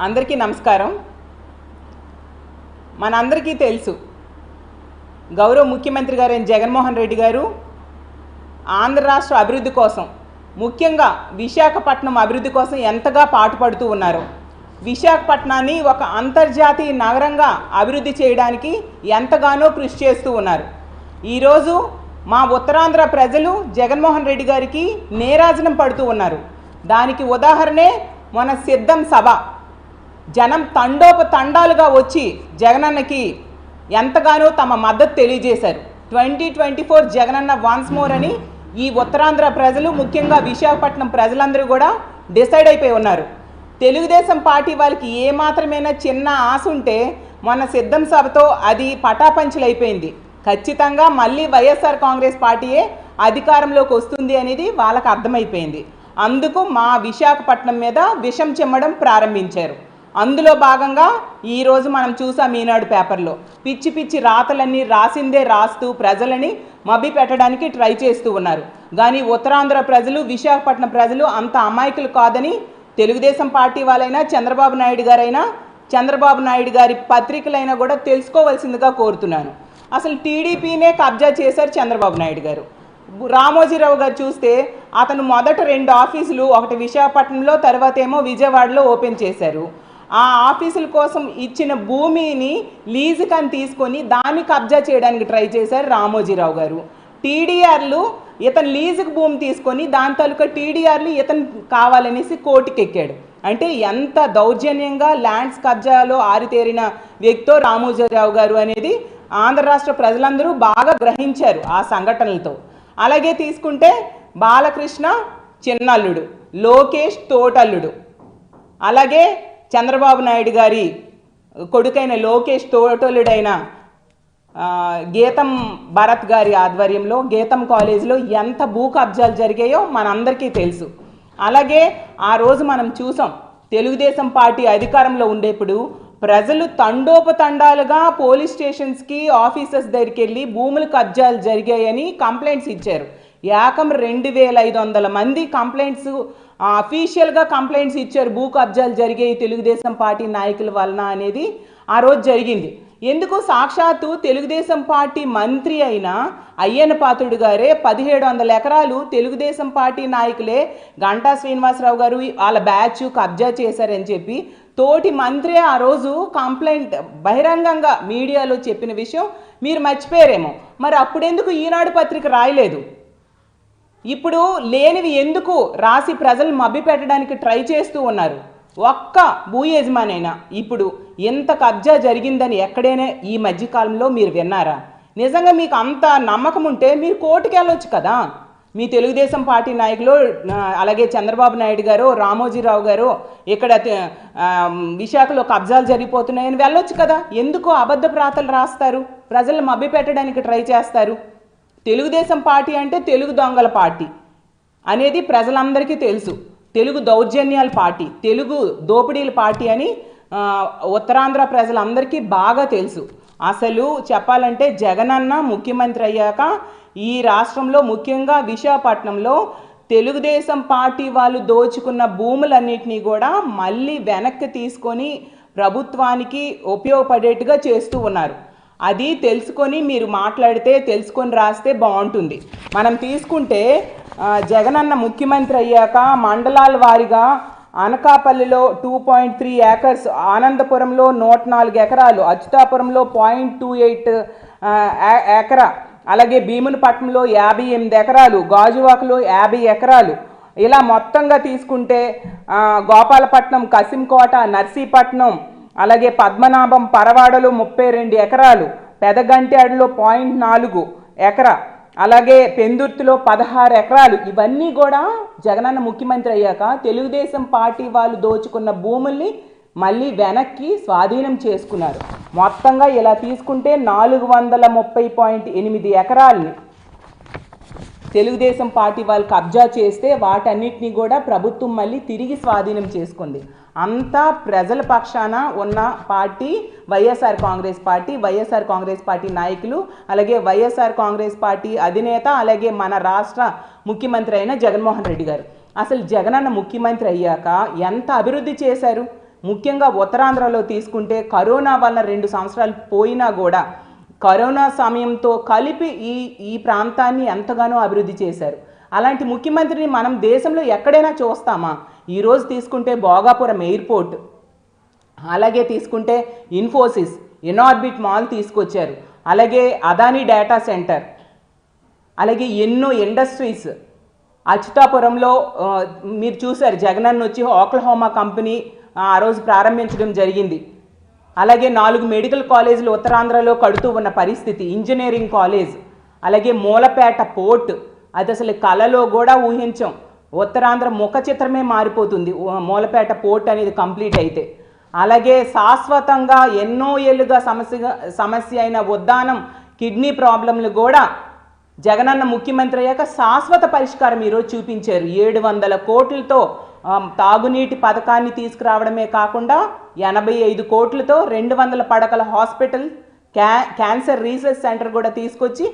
అందరికీ నమస్కారం. మనందరికీ తెలుసు గౌరవ ముఖ్యమంత్రి గారైన జగన్మోహన్ రెడ్డి గారు ఆంధ్ర రాష్ట్ర అభివృద్ధి కోసం, ముఖ్యంగా విశాఖపట్నం అభివృద్ధి కోసం ఎంతగా పాటుపడుతూ ఉన్నారు. విశాఖపట్నాన్ని ఒక అంతర్జాతీయ నగరంగా అభివృద్ధి చేయడానికి ఎంతగానో కృషి చేస్తూ ఉన్నారు. ఈరోజు మా ఉత్తరాంధ్ర ప్రజలు జగన్మోహన్ రెడ్డి గారికి నీరాజనం పడుతూ ఉన్నారు. దానికి ఉదాహరణే మన సిద్ధం సభ. జనం తండోపతండాలుగా వచ్చి జగనన్నకి ఎంతగానో తమ మద్దతు తెలియజేశారు. 2024 జగనన్న వాన్స్ మోర్ అని ఈ ఉత్తరాంధ్ర ప్రజలు, ముఖ్యంగా విశాఖపట్నం ప్రజలందరూ కూడా డిసైడ్ అయిపోయి ఉన్నారు. తెలుగుదేశం పార్టీ వాళ్ళకి ఏమాత్రమైనా చిన్న ఆశ ఉంటే మన సిద్ధం సభతో అది పటాపంచలైపోయింది. ఖచ్చితంగా మళ్ళీ వైఎస్ఆర్ కాంగ్రెస్ పార్టీయే అధికారంలోకి వస్తుంది అనేది వాళ్ళకు అర్థమైపోయింది. అందుకు మా విశాఖపట్నం మీద విషం చిమ్మడం ప్రారంభించారు. అందులో భాగంగా ఈరోజు మనం చూసాం ఈనాడు పేపర్లో పిచ్చి పిచ్చి రాతలన్నీ రాసిందే రాస్తూ ప్రజలని మభ్య పెట్టడానికి ట్రై చేస్తూ ఉన్నారు. కానీ ఉత్తరాంధ్ర ప్రజలు, విశాఖపట్నం ప్రజలు అంత అమాయకులు కాదని తెలుగుదేశం పార్టీ వాళ్ళైనా, చంద్రబాబు నాయుడు గారి పత్రికలైనా కూడా తెలుసుకోవాల్సిందిగా కోరుతున్నాను. అసలు టీడీపీనే కబ్జా చేశారు చంద్రబాబు నాయుడు గారు. రామోజీరావు గారు చూస్తే అతను మొదట 2 ఆఫీసులు, ఒకటి విశాఖపట్నంలో, తర్వాత ఏమో విజయవాడలో ఓపెన్ చేశారు. ఆ ఆఫీసుల కోసం ఇచ్చిన భూమిని లీజుకని తీసుకొని దాన్ని కబ్జా చేయడానికి ట్రై చేశారు రామోజీరావు గారు. టీడీఆర్లు ఇతను లీజుకు భూమి తీసుకొని దాని తాలూకా టీడీఆర్లు ఇతను కావాలనేసి కోర్టుకి ఎక్కాడు. అంటే ఎంత దౌర్జన్యంగా ల్యాండ్స్ కబ్జాలో ఆరితేరిన వ్యక్తో రామోజీరావు గారు అనేది ఆంధ్ర రాష్ట్ర ప్రజలందరూ బాగా గ్రహించారు ఆ సంఘటనలతో. అలాగే తీసుకుంటే బాలకృష్ణ చిన్నల్లుడు, లోకేష్ తోటల్లుడు, అలాగే చంద్రబాబు నాయుడు గారి కొడుకైన లోకేష్ తోటల్లుడైన గీతం భరత్ గారి ఆధ్వర్యంలో గీతం కాలేజీలో ఎంత భూ కబ్జాలు జరిగాయో మనందరికీ తెలుసు. అలాగే ఆ రోజు మనం చూసాం, తెలుగుదేశం పార్టీ అధికారంలో ఉండేప్పుడు ప్రజలు తండోపతండాలుగా పోలీస్ స్టేషన్స్కి, ఆఫీసర్స్ దగ్గరికి వెళ్ళి భూములు కబ్జాలు జరిగాయని కంప్లైంట్స్ ఇచ్చారు. ఏకం 2500 మంది కంప్లైంట్స్, అఫీషియల్గా కంప్లైంట్స్ ఇచ్చారు. భూ కబ్జాలు జరిగాయి తెలుగుదేశం పార్టీ నాయకుల వలన అనేది ఆ రోజు జరిగింది. ఎందుకు? సాక్షాత్తు తెలుగుదేశం పార్టీ మంత్రి అయిన అయ్యన్న పాత్రుడు గారే 1700 ఎకరాలు తెలుగుదేశం పార్టీ నాయకులే, గంటా శ్రీనివాసరావు గారు వాళ్ళ బ్యాచ్ కబ్జా చేశారని చెప్పి తోటి మంత్రి ఆ రోజు కంప్లైంట్ బహిరంగంగా మీడియాలో చెప్పిన విషయం మీరు మర్చిపోయారేమో. మరి అప్పుడెందుకు ఈనాడు పత్రిక రాయలేదు? ఇప్పుడు లేనివి ఎందుకు రాసి ప్రజలు మభ్యపెట్టడానికి ట్రై చేస్తూ ఉన్నారు? ఒక్క భూ యజమానైనా ఇప్పుడు ఎంత కబ్జా జరిగిందని ఎక్కడైనా ఈ మధ్యకాలంలో మీరు విన్నారా? నిజంగా మీకు అంత నమ్మకం ఉంటే మీరు కోర్టుకి వెళ్ళొచ్చు కదా. మీ తెలుగుదేశం పార్టీ నాయకులు, అలాగే చంద్రబాబు నాయుడు గారు, రామోజీరావు గారు ఇక్కడ విశాఖలో కబ్జాలు జరిగిపోతున్నాయని వెళ్ళొచ్చు కదా. ఎందుకు అబద్ధ ప్రాతలు రాస్తారు? ప్రజలను మభ్యపెట్టడానికి ట్రై చేస్తారు. తెలుగుదేశం పార్టీ అంటే తెలుగు దొంగల పార్టీ అనేది ప్రజలందరికీ తెలుసు. తెలుగు దౌర్జన్యాల పార్టీ, తెలుగు దోపిడీల పార్టీ అని ఉత్తరాంధ్ర ప్రజలందరికీ బాగా తెలుసు. అసలు చెప్పాలంటే జగనన్న ముఖ్యమంత్రి అయ్యాక ఈ రాష్ట్రంలో, ముఖ్యంగా విశాఖపట్నంలో తెలుగుదేశం పార్టీ వాళ్ళు దోచుకున్న భూములన్నింటినీ కూడా మళ్ళీ వెనక్కి తీసుకొని ప్రభుత్వానికి ఉపయోగపడేట్టుగా చేస్తూ ఉన్నారు. అది తెలుసుకొని మీరు మాట్లాడితే, తెలుసుకొని రాస్తే బాగుంటుంది. మనం తీసుకుంటే జగనన్న ముఖ్యమంత్రి అయ్యాక మండలాల వారీగా అనకాపల్లిలో 2.3 ఏకర్స్, ఆనందపురంలో 104 ఎకరాలు, అచ్యుతాపురంలో 0.28 ఎకరా, అలాగే భీమునిపట్నంలో 58 ఎకరాలు, గాజువాకలో 50 ఎకరాలు, ఇలా మొత్తంగా తీసుకుంటే గోపాలపట్నం, కసింకోట, నర్సీపట్నం, అలాగే పద్మనాభం, పరవాడలో 32 ఎకరాలు, పెదగంట్యాడులో 0.4 ఎకరా, అలాగే పెందుర్తిలో 16 ఎకరాలు. ఇవన్నీ కూడా జగనన్న ముఖ్యమంత్రి అయ్యాక తెలుగుదేశం పార్టీ వాళ్ళు దోచుకున్న భూముల్ని మళ్ళీ వెనక్కి స్వాధీనం చేసుకున్నారు. మొత్తంగా ఇలా తీసుకుంటే 430.8 ఎకరాలని తెలుగుదేశం పార్టీ వాళ్ళు కబ్జా చేస్తే వాటన్నిటినీ కూడా ప్రభుత్వం మళ్ళీ తిరిగి స్వాధీనం చేసుకుంది. అంతా ప్రజల పక్షాన ఉన్న పార్టీ వైఎస్ఆర్ కాంగ్రెస్ పార్టీ నాయకులు, అలాగే వైఎస్ఆర్ కాంగ్రెస్ పార్టీ అధినేత, అలాగే మన రాష్ట్ర ముఖ్యమంత్రి అయిన జగన్మోహన్ రెడ్డి గారు. అసలు జగనన్న ముఖ్యమంత్రి అయ్యాక ఎంత అభివృద్ధి చేశారు? ముఖ్యంగా ఉత్తరాంధ్రలో తీసుకుంటే కరోనా వల్ల 2 సంవత్సరాలు పోయినా కూడా కరోనా సమయంతో కలిపి ఈ ప్రాంతాన్ని ఎంతగానో అభివృద్ధి చేశారు. అలాంటి ముఖ్యమంత్రిని మనం దేశంలో ఎక్కడైనా చూస్తామా? ఈరోజు తీసుకుంటే భోగాపురం ఎయిర్పోర్ట్, అలాగే తీసుకుంటే ఇన్ఫోసిస్, ఇనార్బిట్ మాల్ తీసుకొచ్చారు, అలాగే అదానీ డేటా సెంటర్, అలాగే ఎన్నో ఇండస్ట్రీస్. అచ్యుతాపురంలో మీరు చూశారు, జగనన్న వచ్చి ఓక్లహోమా కంపెనీ ఆ రోజు ప్రారంభించడం జరిగింది. అలాగే 4 మెడికల్ కాలేజీలు ఉత్తరాంధ్రలో కడుతూ ఉన్న పరిస్థితి, ఇంజనీరింగ్ కాలేజ్, అలాగే మూలపేట పోర్ట్, అది అసలు కళలో కూడా ఊహించాం. ఉత్తరాంధ్ర ముఖ చిత్రమే మారిపోతుంది మూలపేట పోర్ట్ అనేది కంప్లీట్ అయితే. అలాగే శాశ్వతంగా ఎన్నో ఏళ్ళుగా సమస్య అయిన ఉద్దానం కిడ్నీ ప్రాబ్లంలు కూడా జగనన్న ముఖ్యమంత్రి అయ్యాక శాశ్వత పరిష్కారం ఈరోజు చూపించారు. 700 కోట్లతో తాగునీటి పథకాన్ని తీసుకురావడమే కాకుండా 85 కోట్లతో 200 పడకల హాస్పిటల్, క్యాన్సర్ రీసెర్చ్ సెంటర్ కూడా తీసుకొచ్చి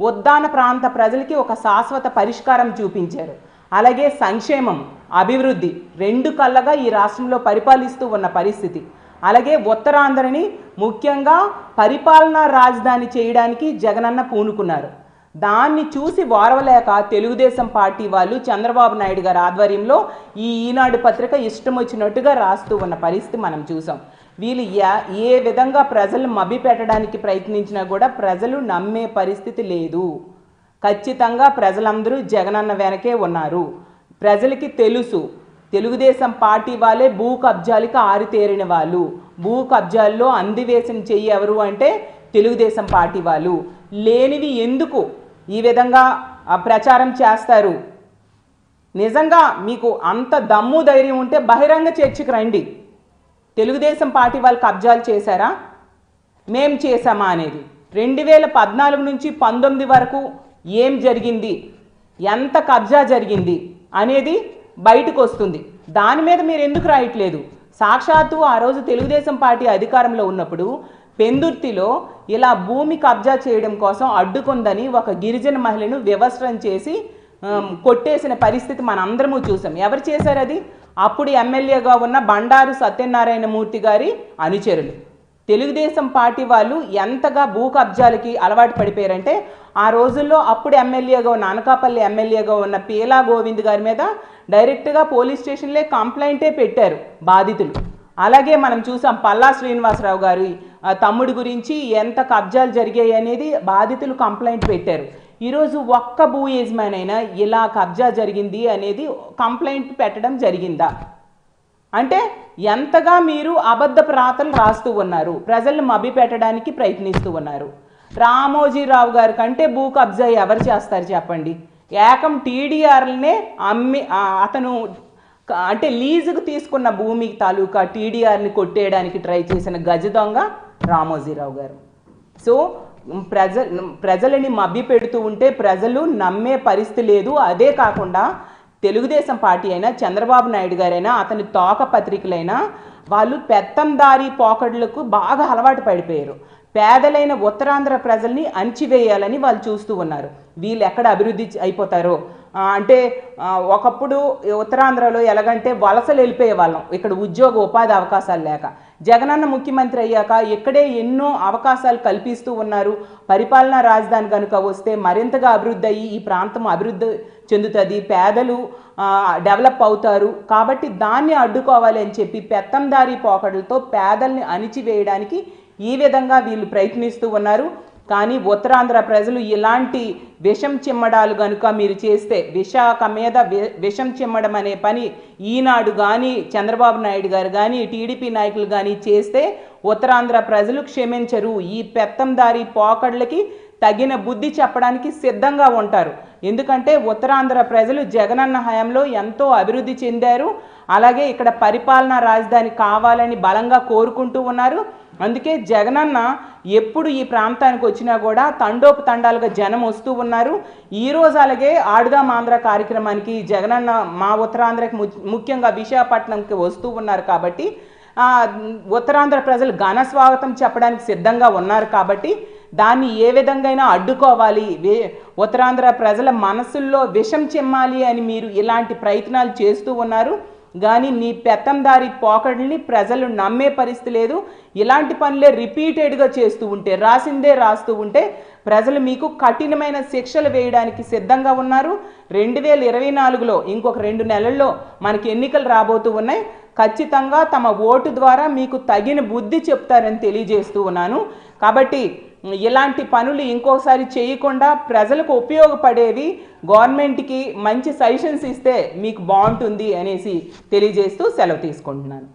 ఉద్దాన ప్రాంత ప్రజలకి ఒక శాశ్వత పరిష్కారం చూపించారు. అలాగే సంక్షేమం, అభివృద్ధి 2 కళ్ళగా ఈ రాష్ట్రంలో పరిపాలిస్తూ ఉన్న పరిస్థితి. అలాగే ఉత్తరాంధ్రని ముఖ్యంగా పరిపాలనా రాజధాని చేయడానికి జగనన్న పూనుకున్నారు. దాన్ని చూసి వారవలేక తెలుగుదేశం పార్టీ వాళ్ళు చంద్రబాబు నాయుడు గారి ఆధ్వర్యంలో ఈ ఈనాడు పత్రిక ఇష్టం వచ్చినట్టుగా రాస్తూ ఉన్న పరిస్థితి మనం చూసాం. వీళ్ళు ఏ విధంగా ప్రజలను మభ్యపెట్టడానికి ప్రయత్నించినా కూడా ప్రజలు నమ్మే పరిస్థితి లేదు. ఖచ్చితంగా ప్రజలందరూ జగనన్న వెనకే ఉన్నారు. ప్రజలకి తెలుసు, తెలుగుదేశం పార్టీ వాళ్ళే భూ కబ్జాలకి ఆరితేరిన వాళ్ళు. భూ కబ్జాల్లో అందివేసిన చెయ్యి ఎవరు అంటే తెలుగుదేశం పార్టీ వాళ్ళు. లేనివి ఎందుకు ఈ విధంగా ప్రచారం చేస్తారు? నిజంగా మీకు అంత దమ్ము ధైర్యం ఉంటే బహిరంగ చర్చకు రండి. తెలుగుదేశం పార్టీ వాళ్ళు కబ్జాలు చేశారా, మేం చేశామా అనేది 2014 నుంచి 19 వరకు ఏం జరిగింది, ఎంత కబ్జా జరిగింది అనేది బయటకు వస్తుంది. దాని మీద మీరు ఎందుకు రాయట్లేదు? సాక్షాత్తు ఆ రోజు తెలుగుదేశం పార్టీ అధికారంలో ఉన్నప్పుడు పెందుర్తిలో ఇలా భూమి కబ్జా చేయడం కోసం అడ్డుకుందని ఒక గిరిజన మహిళను వివస్త్రం చేసి కొట్టేసిన పరిస్థితి మనందరము చూసాం. ఎవరు చేశారు అది? అప్పుడు ఎమ్మెల్యేగా ఉన్న బండారు సత్యనారాయణ మూర్తి గారి అనుచరులు. తెలుగుదేశం పార్టీ వాళ్ళు ఎంతగా భూ కబ్జాలకి అలవాటు పడిపోయారంటే ఆ రోజుల్లో అప్పుడు ఎమ్మెల్యేగా ఉన్న అనకాపల్లి ఎమ్మెల్యేగా ఉన్న పీలా గోవింద్ గారి మీద డైరెక్ట్గా పోలీస్ స్టేషన్లే కంప్లైంటే పెట్టారు బాధితులు. అలాగే మనం చూసాం పల్లా శ్రీనివాసరావు గారి తమ్ముడి గురించి ఎంత కబ్జాలు జరిగాయి అనేది బాధితులు కంప్లైంట్ పెట్టారు. ఈరోజు ఒక్క భూ యజమాని అయినా ఇలా కబ్జా జరిగింది అనేది కంప్లైంట్ పెట్టడం జరిగిందా? అంటే ఎంతగా మీరు అబద్ధపు రాతలు రాస్తూ ఉన్నారు, ప్రజలను మభ్యపెట్టడానికి ప్రయత్నిస్తూ ఉన్నారు. రామోజీరావు గారి కంటే భూ కబ్జా ఎవరు చేస్తారు చెప్పండి? ఏకం టీడీఆర్లనే అమ్మి అతను అంటే లీజుకు తీసుకున్న భూమి తాలూకా టీడీఆర్ని కొట్టేయడానికి ట్రై చేసిన గజ దొంగ రామోజీరావు గారు. సో ప్రజలని మభ్యపెడుతూ ఉంటే ప్రజలు నమ్మే పరిస్థితి లేదు. అదే కాకుండా తెలుగుదేశం పార్టీ అయినా చంద్రబాబు నాయుడు గారైనా అతని తోక పత్రికలైనా వాళ్ళు పెత్తందారీ పోకడ్లకు బాగా అలవాటు పడిపోయారు. పేదలైన ఉత్తరాంధ్ర ప్రజల్ని అణచివేయాలని వాళ్ళు చూస్తూ ఉన్నారు. వీళ్ళు ఎక్కడ అభివృద్ధి అయిపోతారో అంటే ఒకప్పుడు ఉత్తరాంధ్రలో ఎలాగంటే వలసలు వెళ్ళిపోయే వాళ్ళం, ఇక్కడ ఉద్యోగ ఉపాధి అవకాశాలు లేక. జగనన్న ముఖ్యమంత్రి అయ్యాక ఇక్కడే ఎన్నో అవకాశాలు కల్పిస్తూ ఉన్నారు. పరిపాలనా రాజధాని కనుక వస్తే మరింతగా అభివృద్ధి అయ్యి ఈ ప్రాంతం అభివృద్ధి చెందుతుంది, పేదలు డెవలప్ అవుతారు. కాబట్టి దాన్ని అడ్డుకోవాలి అని చెప్పి పెత్తందారీ పోకడలతో పేదల్ని అణిచివేయడానికి ఈ విధంగా వీళ్ళు ప్రయత్నిస్తూ ఉన్నారు. కానీ ఉత్తరాంధ్ర ప్రజలు ఇలాంటి విషం చిమ్మడాలు కనుక మీరు చేస్తే, విశాఖ మీద విషం చిమ్మడం అనే పని ఈనాడు కానీ చంద్రబాబు నాయుడు గారు కానీ టీడీపీ నాయకులు కానీ చేస్తే ఉత్తరాంధ్ర ప్రజలు క్షమించరు. ఈ పెత్తందారీ పోకడ్లకి తగిన బుద్ధి చెప్పడానికి సిద్ధంగా ఉంటారు. ఎందుకంటే ఉత్తరాంధ్ర ప్రజలు జగనన్న హయాంలో ఎంతో అభివృద్ధి చెందారు. అలాగే ఇక్కడ పరిపాలనా రాజధాని కావాలని బలంగా కోరుకుంటూ ఉన్నారు. అందుకే జగనన్న ఎప్పుడు ఈ ప్రాంతానికి వచ్చినా కూడా తండోపతండాలుగా జనం వస్తూ ఉన్నారు. ఈరోజు అలాగే ఆడుదాం ఆంధ్ర కార్యక్రమానికి జగనన్న మా ఉత్తరాంధ్రకి ముఖ్యంగా విశాఖపట్నంకి వస్తూ ఉన్నారు. కాబట్టి ఉత్తరాంధ్ర ప్రజలు ఘన స్వాగతం చెప్పడానికి సిద్ధంగా ఉన్నారు. కాబట్టి దాన్ని ఏ విధంగా అడ్డుకోవాలి, ఉత్తరాంధ్ర ప్రజల మనసుల్లో విషం చిమ్మాలి అని మీరు ఇలాంటి ప్రయత్నాలు చేస్తూ ఉన్నారు. కానీ నీ పెత్తందారి పోకడల్ని ప్రజలు నమ్మే పరిస్థితి లేదు. ఇలాంటి పనులే రిపీటెడ్గా చేస్తూ ఉంటే, రాసిందే రాస్తూ ఉంటే ప్రజలు మీకు కఠినమైన శిక్షలు వేయడానికి సిద్ధంగా ఉన్నారు. 2024లో ఇంకొక 2 నెలల్లో మనకి ఎన్నికలు రాబోతూ ఉన్నాయి. ఖచ్చితంగా తమ ఓటు ద్వారా మీకు తగిన బుద్ధి చెప్తారని తెలియజేస్తూ ఉన్నాను. కాబట్టి ఇలాంటి పనులు ఇంకోసారి చేయకుండా ప్రజలకు ఉపయోగపడేవి, గవర్నమెంట్కి మంచి సజెషన్స్ ఇస్తే మీకు బాగుంటుంది అనేసి తెలియజేస్తూ సెలవు తీసుకుంటున్నాను.